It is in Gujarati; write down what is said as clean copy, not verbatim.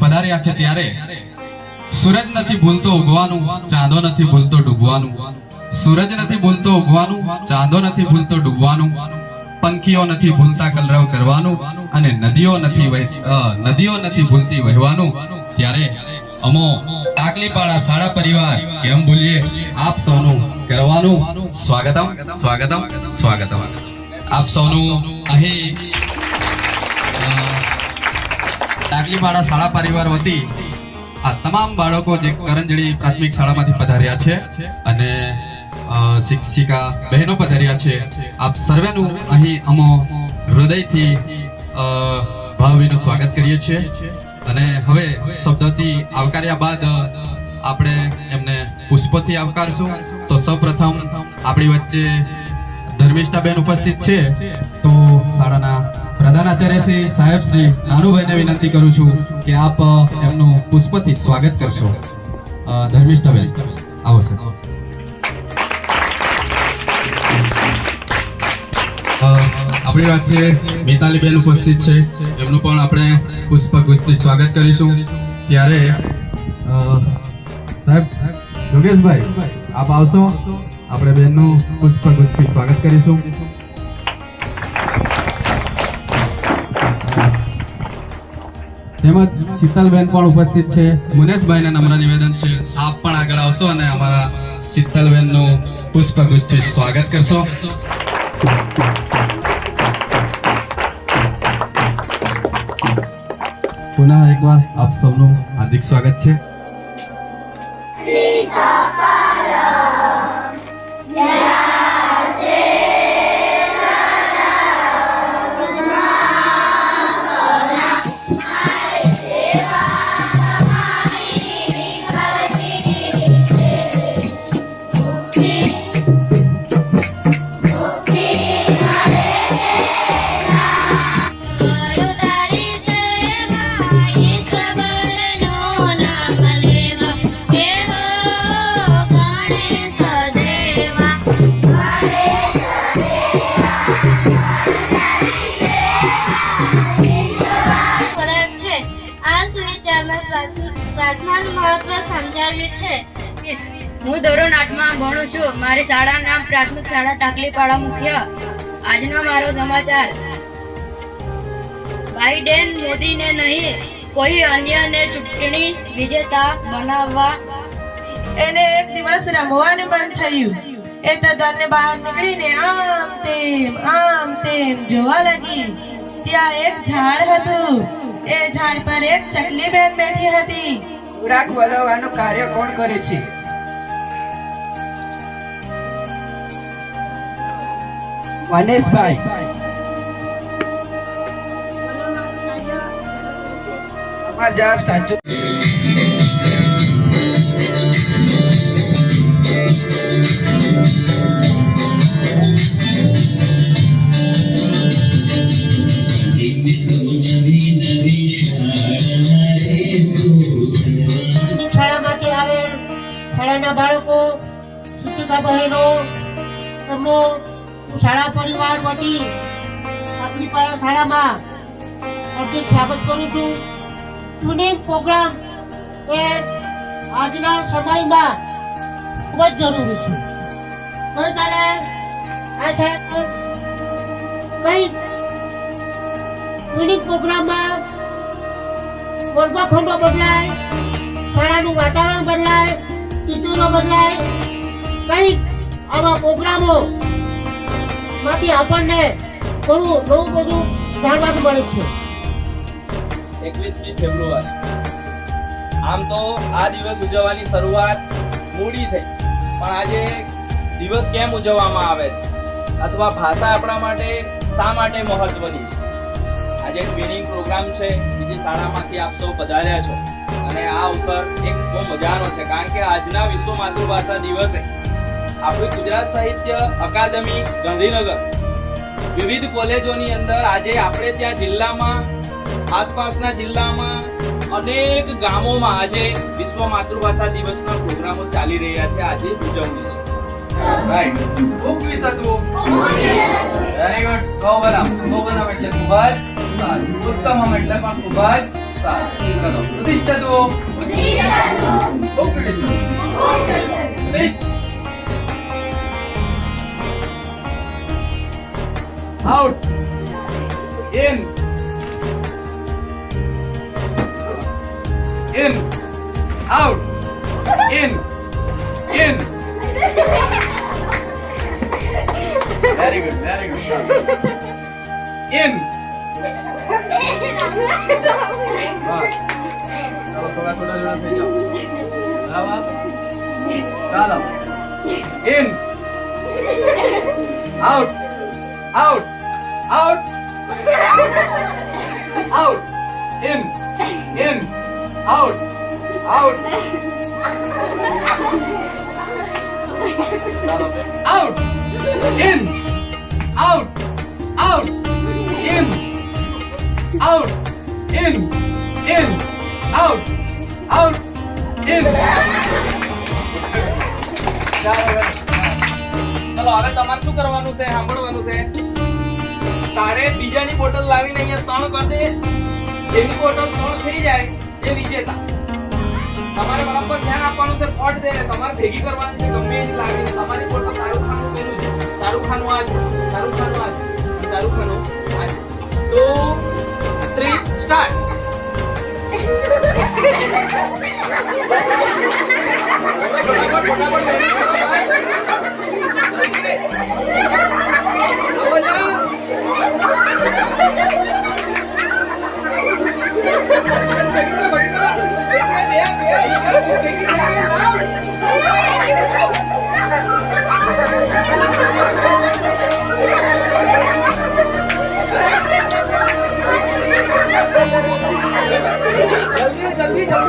પધાર્યા છે ત્યારે સૂરજ નથી ભૂલતો ઉગવાનું, ચાંદો નથી ભૂલતો ડૂબવાનું. સૂરજ નથી ભૂલતો ઉગવાનું, ચાંદો નથી ભૂલતો ડૂબવાનું. પંખીઓ નથી ભૂલતા કલરવ કરવાનું, અને નદીઓ નથી ભૂલતી વહેવાનું. ત્યારે અમો ટાકલીપાડા શાળા પરિવાર કેમ ભૂલીએ આપ સૌનું કરવાનું સ્વાગતમ સ્વાગતમ સ્વાગતમ. આપ સૌનું અહીં ટાકલીપાડા શાળા પરિવાર વતી આ તમામ બાળકો જે કરંજડી પ્રાથમિક શાળામાંથી પધાર્યા છે અને શિક્ષિકા બહેનો પધાર્યા છે, આપ સર્વેનું અહીં અમો હૃદયથી ભાવભીનું સ્વાગત કરીએ છીએ. અને હવે શબ્દોથી આવકાર્યા બાદ આપણે એમને પુષ્પથી આવકારશું. તો સૌપ્રથમ આપણી વચ્ચે ધર્મિષ્ઠાબેન ઉપસ્થિત છે, તો શાળાના પ્રધાનાચાર્ય શ્રી સાહેબ શ્રી નાનુભાઈને વિનંતી કરું છું કે આપ એમનું પુષ્પથી સ્વાગત કરશો. ધર્મિષ્ઠાબેન આવો સર. આપણી વચ્ચે મિતાલીબેન ઉપસ્થિત છે, એમનું પણ આપણે પુષ્પગુચ્છથી સ્વાગત કરીશું. ત્યારે સાહેબ યોગેશભાઈ આપ આવશો, આપણે બેનનું પુષ્પગુચ્છથી સ્વાગત કરીશું. તેમજ શીતલબેન પણ ઉપસ્થિત છે. મુનેશભાઈને નમ્ર નિવેદન છે, આપ પણ આગળ આવશો અને અમારા શીતલબેનનું પુષ્પગુચ્છથી સ્વાગત કરશો. પુનઃ એકવાર આપ સૌનું હાર્દિક સ્વાગત છે. હું ધોરણ 8માં ભણું છું. મારી શાળાનું નામ પ્રાથમિક શાળા ટાકલીપાડા મુખ્ય. આજનો મારો સમાચાર: બાઇડેન મોદીને નહીં, કોઈ અન્યને ચૂંટણી વિજેતા બનાવવા. એને એક દિવસ રમવાનું મન થયું. એ તો ઘરને બહાર નીકળીને આમ તેમ જોવા લાગી. ત્યાં એક ઝાડ હતું. એ ઝાડ પર એક ચકલીબેન બેઠી હતી. ખોરાક વલોવવાનું કાર્ય કોણ કરે છે? મનેશભાઈ. તમારો જવાબ સાચો. શાળામાંથી આવેલ શાળાના બાળકો, શિક્ષિકા બહેનો, એમનું શાળા પરિવાર વતી ટાકલીપાડા શાળામાં હાર્દિક સ્વાગત કરું છું. યુનિક પ્રોગ્રામ એ આજના સમયમાં ખૂબ જ જરૂરી છે. ગઈકાલે આ શાળામાં કંઈક યુનિક પ્રોગ્રામમાં વર્ગખંડો બદલાય, શાળાનું વાતાવરણ બદલાય, ટીચરો બદલાય. કંઈક આવા પ્રોગ્રામો માંથી આપણને ઘણું નવું બધું જાણવાનું મળે છે. 21મી ફેબ્રુઆરી આમ તો આ દિવસ ઉજવવાની શરૂઆત મૂડી થઈ, પણ આજે દિવસ કેમ ઉજવવામાં આવે છે અથવા ભાષા આપણા માટે શા માટે મહત્વની છે? આજે ટ્રેનિંગ પ્રોગ્રામ છે, બીજી શાળામાંથી આપ સૌ પધાર્યા છો અને આ અવસર એક બહુ મજાનો છે, કારણ કે આજના વિશ્વ માતૃભાષા દિવસે આપણી ગુજરાત સાહિત્ય અકાદમી ગાંધીનગર વિવિધ કોલેજોની અંદર આજે આપણે ત્યાં જિલ્લામાં, આસપાસના જિલ્લામાં અનેક ગામોમાં આજે વિશ્વ માતૃભાષા દિવસના પ્રોગ્રામો ચાલી રહ્યા છે. આજે ઉજવણી છે. રાઈટ. ઉપવિષત્વ. Very good. સોબનમ એટલે ખૂબ જ સારું. ઉત્તમમ એટલે પણ ખૂબ જ સારું. ચલો ઉત્તિષ્ઠતુ ઉત્તિષ્ઠતુ out in out in very good in વાહ ચાલો થોડા જોડા થઈ જાઓ બરાબર ચાલો in out out out out in out out out in out out in out in out out in ચલો હવે તમારે શું કરવાનું છે સાંભળવાનું છે તારે બીજાની બોટલ લાવીને અહીંયા 3 કરી દે જેની બોટલ 3 થઈ જાય એ વિજેતા તમારે બરાબર ધ્યાન આપવાનું છે ફોટ દે તમારે ભેગી કરવાની છે ગમે એની લાવીને તમારી બોટલ તારું ખાનું પેલું છે તારું ખાનું આ છે તારું ખાનું આ છે તારું ખાનું આ છે 2 3 સ્ટાર્ટ जल्दी जल्दी